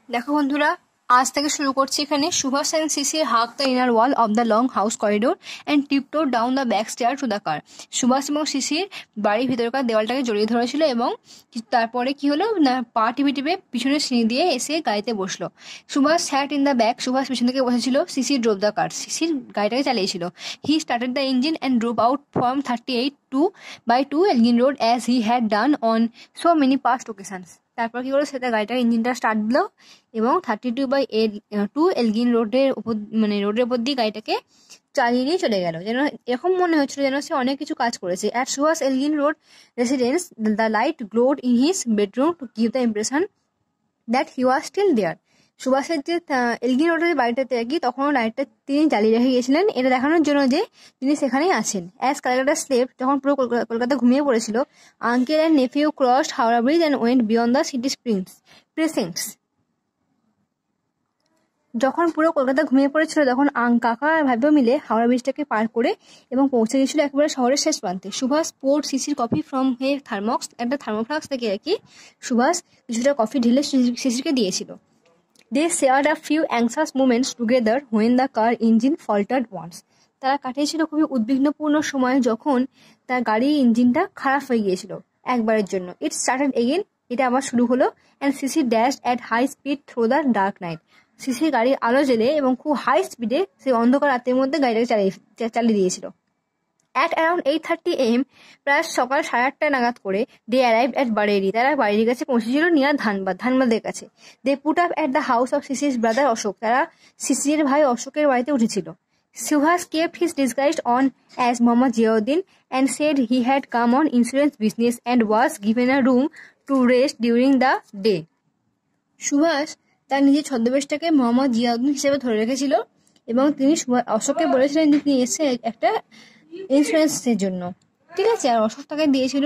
দেখো বন্ধুরা, আজ থেকে শুরু করছি। এখানে সুভাষ অ্যান্ড সিসির হাক the inner wall of the long house corridor and tiptoed down the back stair to the car. Subhas এবং সিসির বাড়ির ভিতরকার দেওয়ালটাকে জড়িয়ে ধরেছিল এবং তারপরে কি হলো না, পা টিপে টিপে পিছনের সিঁড়ি দিয়ে এসে গাড়িতে বসলো। সুভাষ স্যাট ইন দ্য ব্যাক, সুভাষ পিছন থেকে বসেছিল। সিসি ড্রোভ দ্য কার, সিসির গাড়িটাকে চালিয়েছিল। He started the engine and drove out from 38 Elgin road as he had done on so many past occasions. তারপর কি করলো, সেটা গাড়িটার ইঞ্জিনটা স্টার্ট দিল এবং 32/2 এলগিন রোডের উপর, মানে রোডের উপর দিয়ে গাড়িটাকে চালিয়ে নিয়ে চলে গেল। যেন এরকম মনে হচ্ছিল যেন সে অনেক কিছু কাজ করেছে। At Subhas Elgin road residence, the light glowed in his bedroom to give the impression that he was still there. সুভাষের যে এলগিন রোডের বাড়িটাতে আর কি, তখনও লাইটটা তিনি জ্বালিয়ে রেখে গিয়েছিলেন, এটা দেখানোর জন্য যে তিনি সেখানেই আছেন। অ্যাজ ক্যালকাটা স্লেপ, যখন পুরো কলকাতা ঘুমিয়ে পড়েছিল, uncle and nephew crossed Howrah bridge and went beyond the city precincts. যখন পুরো কলকাতা ঘুমিয়ে পড়েছিল, তখন কাকা আর ভাইপো মিলে হাওড়া ব্রিজটাকে পার করে এবং পৌঁছে গেছিল একেবারে শহরের শেষ প্রান্তে। সুভাষ পোর্ড সিসির কফি ফ্রম হে থার্মক্স, একটা থার্মোফ্লাক্স থেকে আর কি সুভাষ কিছুটা কফি ঢেলে সিসিকে দিয়েছিল। They shared a few anxious moments together when the car engine faltered once. তারা কাটিয়েছিল খুবই উদ্বিগ্নপূর্ণ সময় যখন তার গাড়ির ইঞ্জিনটা খারাপ হয়ে গিয়েছিল একবারের জন্য। ইট স্টার্টেড এগেন, এটা আবার শুরু হলো। And Sisir dash at high speed through the dark night. সিসির গাড়ির আলো জেলে এবং খুব হাই স্পিডে সেই অন্ধকার রাতের মধ্যে গাড়িটাকে চালিয়ে দিয়েছিল। অ্যাট অ্যারাউন্ড 8:30 AM, প্রায় সকাল 8:30 নাগাদ করে, দে অ্যারাইভড অ্যাট বারেলি। তারা বাড়ির কাছে পৌঁছেছিল নিয়ার ধানবাদের কাছে। They put up at the house of সিসিস ব্রাদার অশোক। তারা সিসির ভাই অশোকের বাড়িতে উঠেছিল। Subhas kept his disguise on as Mohammad Ziauddin and said he had come on insurance business and was given a room to rest during the day. Subhas তার নিজের ছদ্মবেশটাকে মোহাম্মদ জিয়াউদ্দিন হিসেবে ধরে রেখেছিল এবং তিনি অশোককে বলেছিলেন যে তিনি এসে একটা ইন্স্যুরেন্সের জন্য, ঠিক আছে, আর অশোক তাকে দিয়েছিল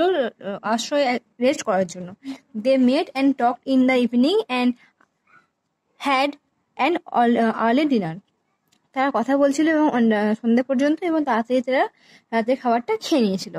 আশ্রয়, রেস্ট করার জন্য। They met and talk in the evening and had an early dinner. তারা কথা বলছিল এবং সন্ধ্যা পর্যন্ত, এবং তাড়াতাড়ি তারা রাতের খাবারটা খেয়ে নিয়েছিল।